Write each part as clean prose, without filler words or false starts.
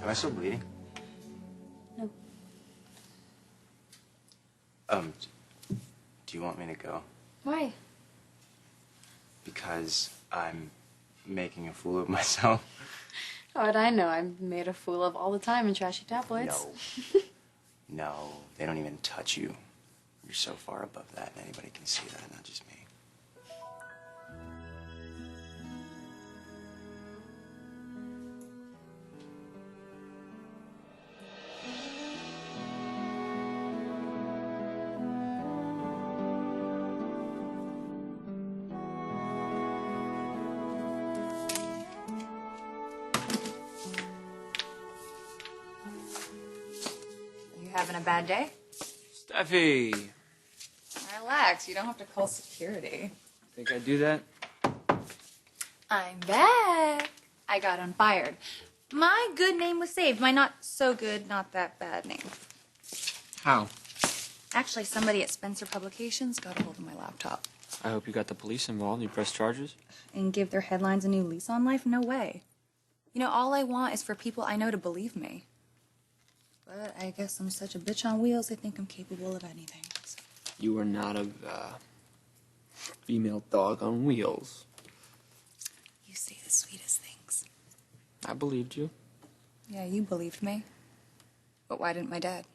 I still bleeding? No. Do you want me to go? Why? Because I'm making a fool of myself. How'd I know? I'm made a fool of all the time in trashy tabloids. No. No, they don't even touch you. You're so far above that, anybody can see that, not just me. You having a bad day? Steffi! Relax, you don't have to call security. Think I'd do that? I'm back. I got unfired. My good name was saved. My not so good, not that bad name. How? Actually, somebody at Spencer Publications got a hold of my laptop. I hope you got the police involved. You press charges? And give their headlines a new lease on life? No way. You know, all I want is for people I know to believe me. But I guess I'm such a bitch on wheels, they think I'm capable of anything. So. You are not a female dog on wheels. You say the sweetest things. I believed you. Yeah, you believed me. But why didn't my dad?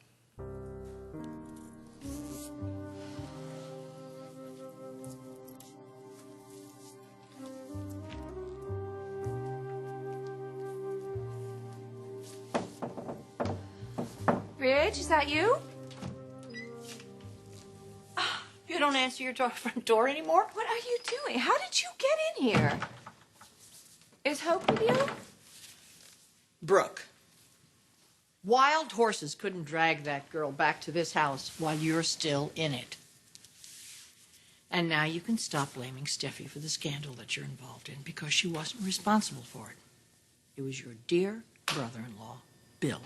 Ridge, is that you? You don't answer your front door anymore? What are you doing? How did you get in here? Is Hope with you? Brooke, wild horses couldn't drag that girl back to this house while you're still in it. And now you can stop blaming Steffi for the scandal that you're involved in because she wasn't responsible for it. It was your dear brother-in-law, Bill.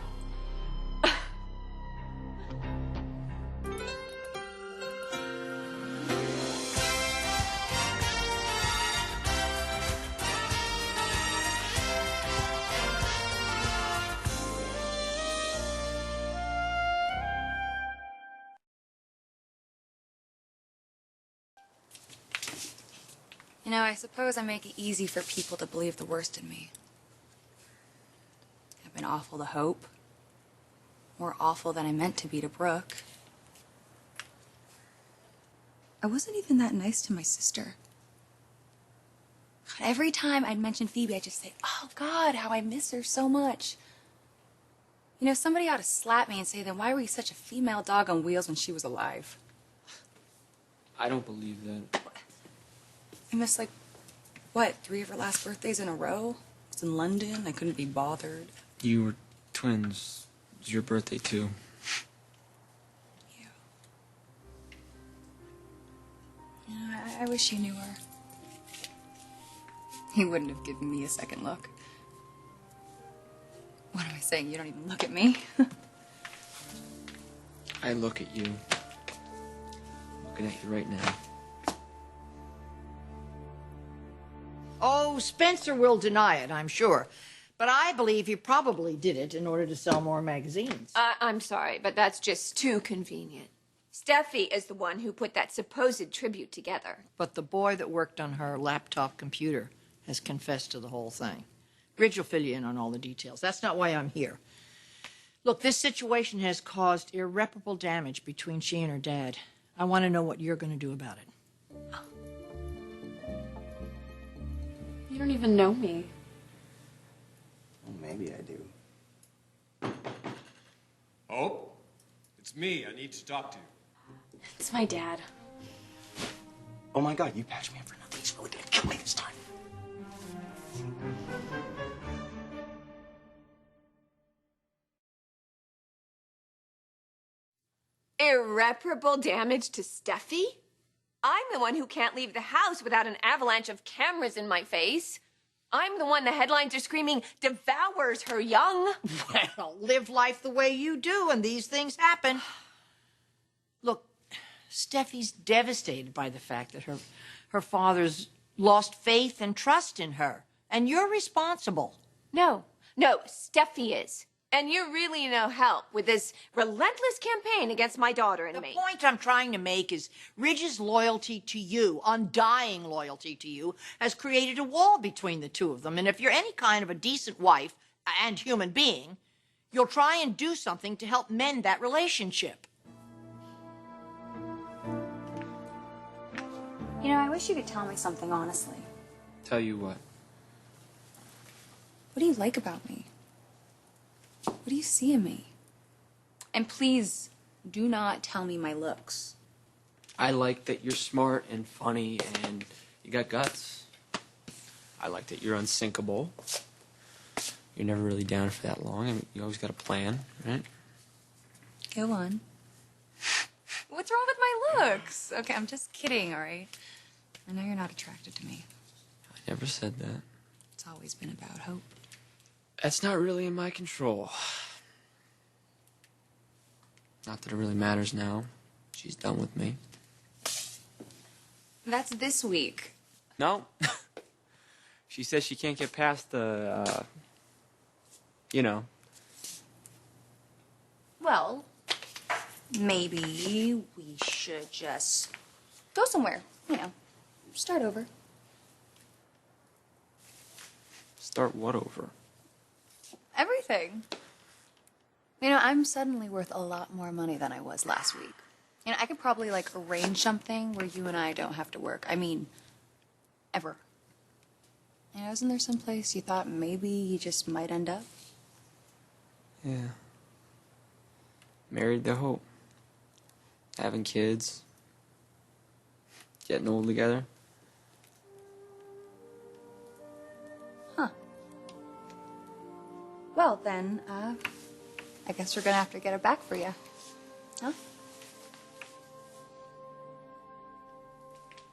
You know, I suppose I make it easy for people to believe the worst in me. I've been awful to Hope. More awful than I meant to be to Brooke. I wasn't even that nice to my sister. God, every time I'd mention Phoebe, I'd just say, oh, God, how I miss her so much. You know, somebody ought to slap me and say, then why were you such a female dog on wheels when she was alive? I don't believe that. I missed, like, what, 3 of her last birthdays in a row? I was in London. I couldn't be bothered. You were twins. It was your birthday, too. Yeah. You know, I wish you knew her. He wouldn't have given me a second look. What am I saying? You don't even look at me? I look at you. I'm looking at you right now. Oh, Spencer will deny it, I'm sure. But I believe he probably did it in order to sell more magazines. I'm sorry, but that's just too convenient. Steffi is the one who put that supposed tribute together. But the boy that worked on her laptop computer has confessed to the whole thing. Ridge will fill you in on all the details. That's not why I'm here. Look, this situation has caused irreparable damage between she and her dad. I want to know what you're going to do about it. You don't even know me. Well, maybe I do. Oh, it's me. I need to talk to you. It's my dad. Oh my God, you patched me up for nothing. He's really gonna kill me this time. Irreparable damage to Steffi? I'm the one who can't leave the house without an avalanche of cameras in my face. I'm the one the headlines are screaming devours her young. Well, live life the way you do, and these things happen. Look, Steffi's devastated by the fact that her father's lost faith and trust in her, and you're responsible. No, Steffi is. And you're really no help with this relentless campaign against my daughter and me. The point I'm trying to make is Ridge's loyalty to you, undying loyalty to you, has created a wall between the two of them. And if you're any kind of a decent wife and human being, you'll try and do something to help mend that relationship. You know, I wish you could tell me something honestly. Tell you what. What do you like about me? What do you see in me? And please, do not tell me my looks. I like that you're smart and funny and you got guts. I like that you're unsinkable. You're never really down for that long. I mean, you always got a plan, right? Go on. What's wrong with my looks? Okay, I'm just kidding, all right? I know you're not attracted to me. I never said that. It's always been about hope. That's not really in my control. Not that it really matters now. She's done with me. That's this week. No. She says she can't get past the, you know. Well, maybe we should just go somewhere. You know, start over. Start what over? Everything. You know, I'm suddenly worth a lot more money than I was last week. You know, I could probably, like, arrange something where you and I don't have to work. I mean, ever. You know, isn't there someplace you thought maybe you just might end up? Yeah. Married to hope. Having kids. Getting old together. Huh. Well, then, I guess we're gonna have to get it back for you. Huh?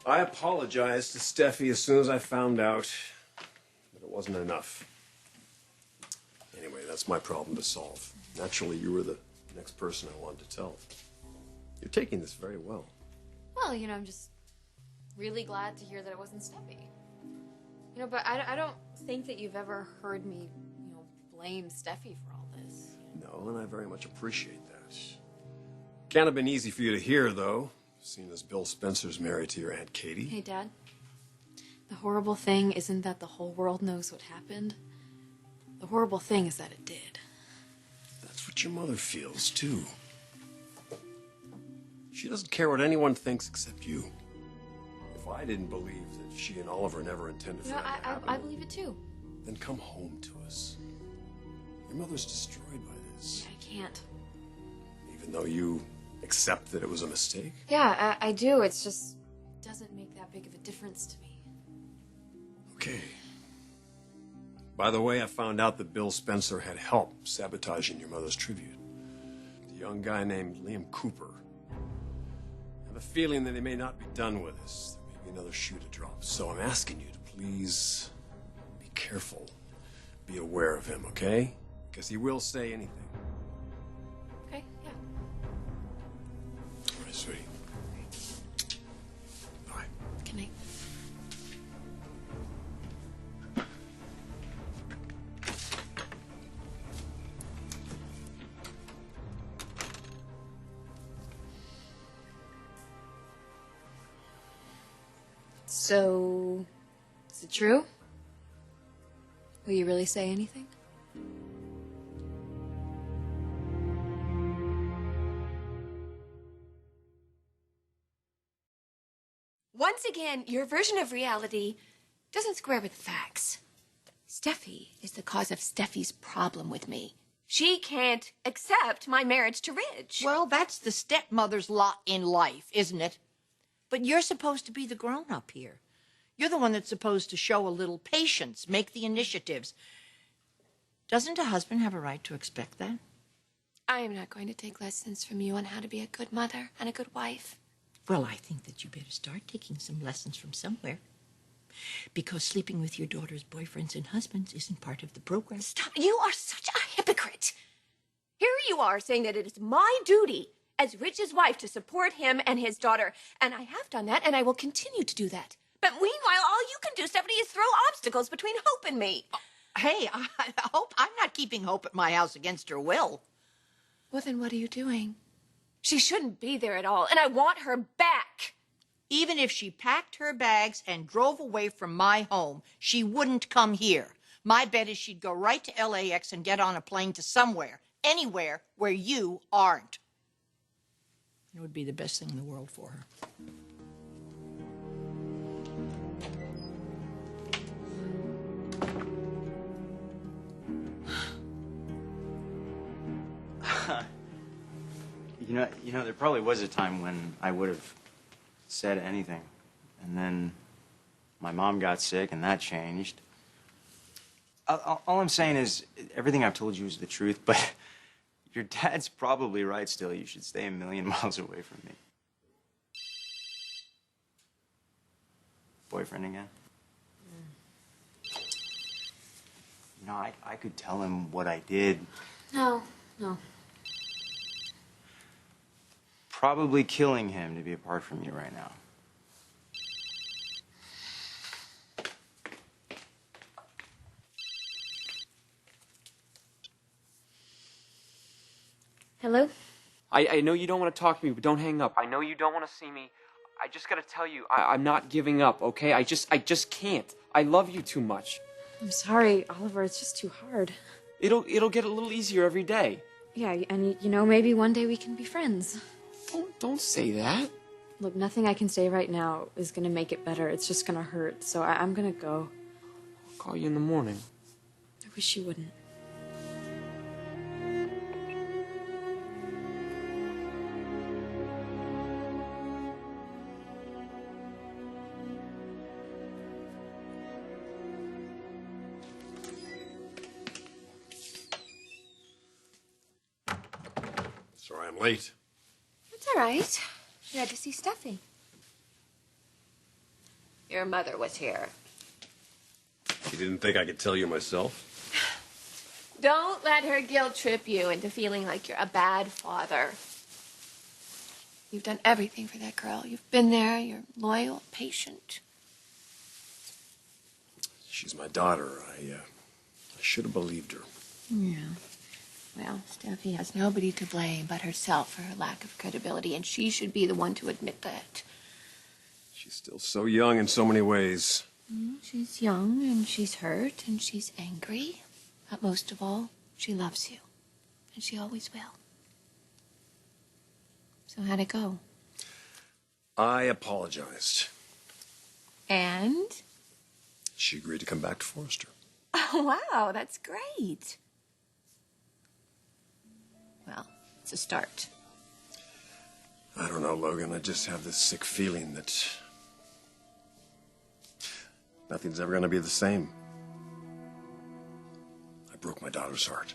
I apologized to Steffi as soon as I found out that it wasn't enough. Anyway, that's my problem to solve. Naturally, you were the next person I wanted to tell. You're taking this very well. Well, you know, I'm just really glad to hear that it wasn't Steffi. You know, but I don't think that you've ever heard me, you know, blame Steffi for all this. No, and I very much appreciate that. Can't have been easy for you to hear, though, seeing as Bill Spencer's married to your Aunt Katie. Hey, Dad. The horrible thing isn't that the whole world knows what happened. The horrible thing is that it did. That's what your mother feels, too. She doesn't care what anyone thinks except you. If I didn't believe that she and Oliver never intended for You know, that to happen, I believe it too. then come home to us. Your mother's destroyed by this. I can't. Even though you accept that it was a mistake? Yeah, I do. It's just doesn't make that big of a difference to me. Okay. By the way, I found out that Bill Spencer had help sabotaging your mother's tribute. A young guy named Liam Cooper. I have a feeling that he may not be done with us. There may be another shoe to drop. So I'm asking you to please be careful. Be aware of him, okay? Because he will say anything. Okay, yeah. All right, sweetie. Bye. Good night. So, is it true? Will you really say anything? Once again, your version of reality doesn't square with the facts. Steffi is the cause of Steffi's problem with me. She can't accept my marriage to Ridge. Well, that's the stepmother's lot in life, isn't it? But you're supposed to be the grown-up here. You're the one that's supposed to show a little patience, make the initiatives. Doesn't a husband have a right to expect that? I am not going to take lessons from you on how to be a good mother and a good wife. Well, I think that you better start taking some lessons from somewhere. Because sleeping with your daughter's boyfriends and husbands isn't part of the program. Stop. You are such a hypocrite. Here you are saying that it is my duty as Ridge's wife to support him and his daughter. And I have done that, and I will continue to do that. But meanwhile, all you can do, Stephanie, is throw obstacles between Hope and me. Hey, I'm not keeping Hope at my house against her will. Well, then what are you doing? She shouldn't be there at all, and I want her back. Even if she packed her bags and drove away from my home, she wouldn't come here. My bet is she'd go right to LAX and get on a plane to somewhere, anywhere where you aren't. It would be the best thing in the world for her. There probably was a time when I would have said anything. And then my mom got sick, and that changed. All I'm saying is, everything I've told you is the truth, but your dad's probably right still. You should stay a million miles away from me. Boyfriend again? I could tell him what I did. No. Probably killing him to be apart from you right now. Hello? I know you don't want to talk to me, but don't hang up. I know you don't want to see me. I just gotta tell you, I'm not giving up, okay? I just can't. I love you too much. I'm sorry, Oliver. It's just too hard. It'll get a little easier every day. Yeah, and maybe one day we can be friends. Don't say that. Look, nothing I can say right now is gonna make it better. It's just gonna hurt. So I'm gonna go. I'll call you in the morning. I wish you wouldn't. Sorry I'm late. It's all right. You had to see Steffi. Your mother was here. You didn't think I could tell you myself? Don't let her guilt trip you into feeling like you're a bad father. You've done everything for that girl. You've been there. You're loyal, patient. She's my daughter. I should have believed her. Yeah. Well, Steffi has nobody to blame but herself for her lack of credibility, and she should be the one to admit that. She's still so young in so many ways. She's young, and she's hurt, and she's angry. But most of all, she loves you. And she always will. So how'd it go? I apologized. And? She agreed to come back to Forrester. Oh, wow, that's great. Well, it's a start. I don't know, Logan. I just have this sick feeling that nothing's ever going to be the same. I broke my daughter's heart.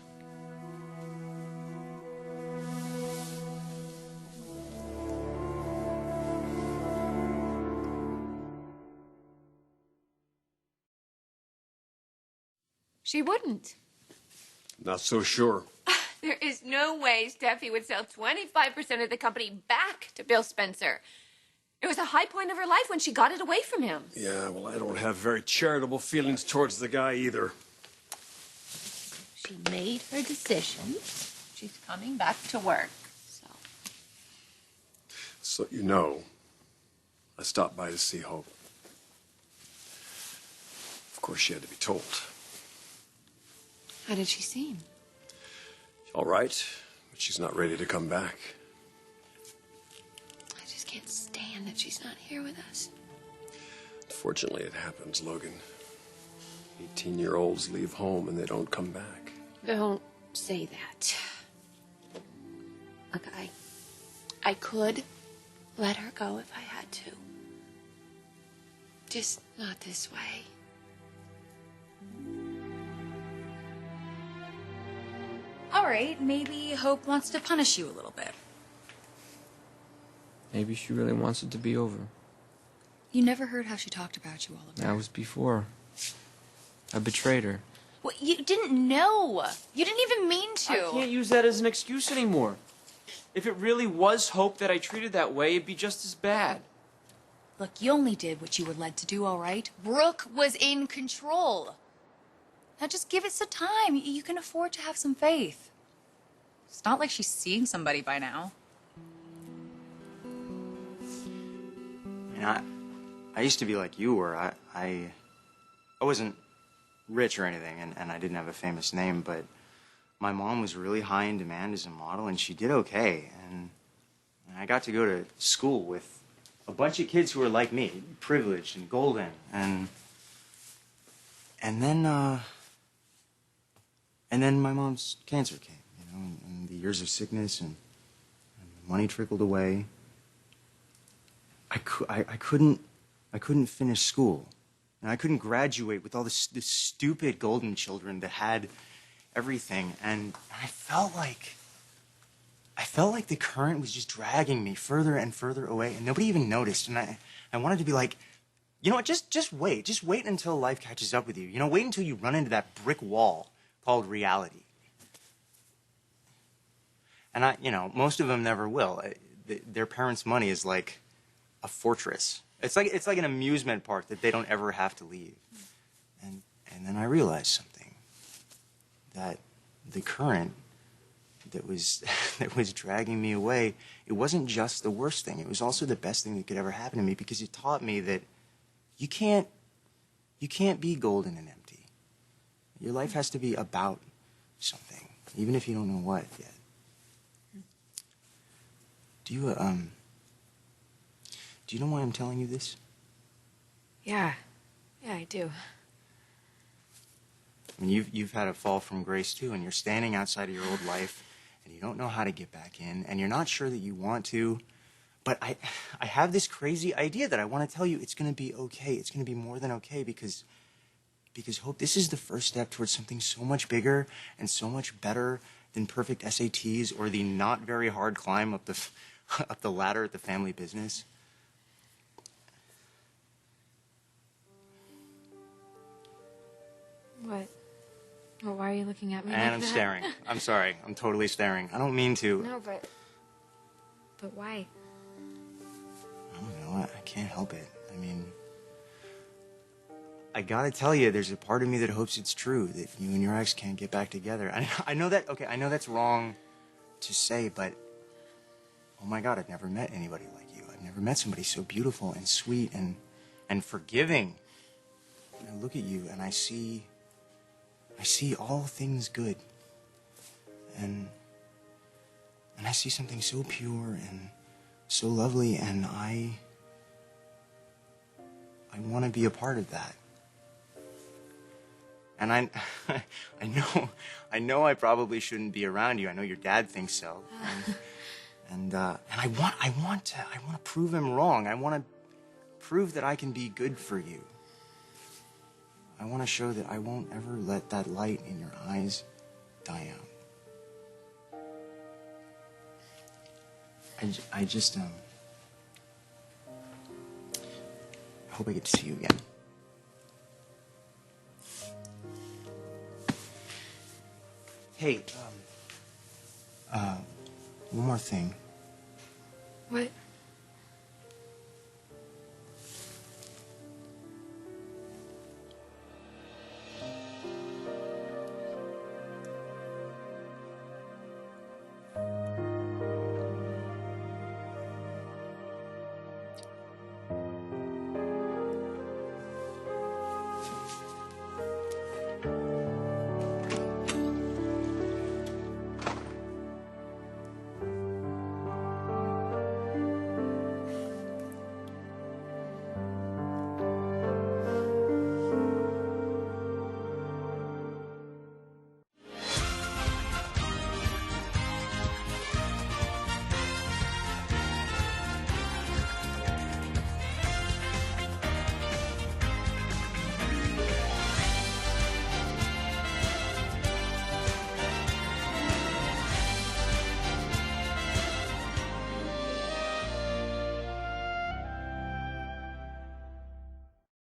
She wouldn't. Not so sure. There is no way Steffi would sell 25% of the company back to Bill Spencer. It was a high point of her life when she got it away from him. Yeah, well, I don't have very charitable feelings towards the guy either. She made her decision. She's coming back to work, so. So you know, I stopped by to see Hope. Of course, she had to be told. How did she seem? All right, but she's not ready to come back. I just can't stand that she's not here with us. Unfortunately, it happens, Logan. 18-year-olds leave home and they don't come back. Don't say that. Look, I could let her go if I had to. Just not this way. All right, maybe Hope wants to punish you a little bit. Maybe she really wants it to be over. You never heard how she talked about you, Oliver. That was before. I betrayed her. Well, you didn't know. You didn't even mean to. I can't use that as an excuse anymore. If it really was Hope that I treated that way, it'd be just as bad. Look, you only did what you were led to do, all right? Brooke was in control. Now just give it some time. You can afford to have some faith. It's not like she's seeing somebody by now. I used to be like you were. I wasn't rich or anything, and I didn't have a famous name, but my mom was really high in demand as a model, and she did okay. And I got to go to school with a bunch of kids who were like me, privileged and golden, and then my mom's cancer came, and the years of sickness and the money trickled away. I couldn't finish school, and I couldn't graduate with all this stupid golden children that had everything, and I felt like the current was just dragging me further and further away, and nobody even noticed. And I wanted to be like, you know what? Just wait until life catches up with you. Wait until you run into that brick wall called reality. And most of them never will. Their parents' money is like a fortress. It's like an amusement park that they don't ever have to leave. And then I realized something, that the current that was dragging me away, it wasn't just the worst thing. It was also the best thing that could ever happen to me, because it taught me that you can't be golden and empty. Your life has to be about something, even if you don't know what yet. Do you know why I'm telling you this? Yeah, I do. I mean, you've had a fall from grace too, and you're standing outside of your old life, and you don't know how to get back in, and you're not sure that you want to. But I have this crazy idea that I want to tell you it's going to be okay. It's going to be more than okay, because Hope, this is the first step towards something so much bigger and so much better than perfect SATs or the not very hard climb up the ladder at the family business. What? Well, why are you looking at me And like I'm that? staring. I'm sorry. I'm totally staring. I don't mean to. No, but why? I don't know. I can't help it. I mean, I gotta tell you, there's a part of me that hopes it's true, that you and your ex can't get back together. I know that, okay, I know that's wrong to say, but oh my God, I've never met anybody like you. I've never met somebody so beautiful and sweet and forgiving. And I look at you and I see all things good. And I see something so pure and so lovely, and I want to be a part of that. And I know I probably shouldn't be around you. I know your dad thinks so. And I want to prove him wrong. I want to prove that I can be good for you. I want to show that I won't ever let that light in your eyes die out. I just I hope I get to see you again. Hey, one more thing. What?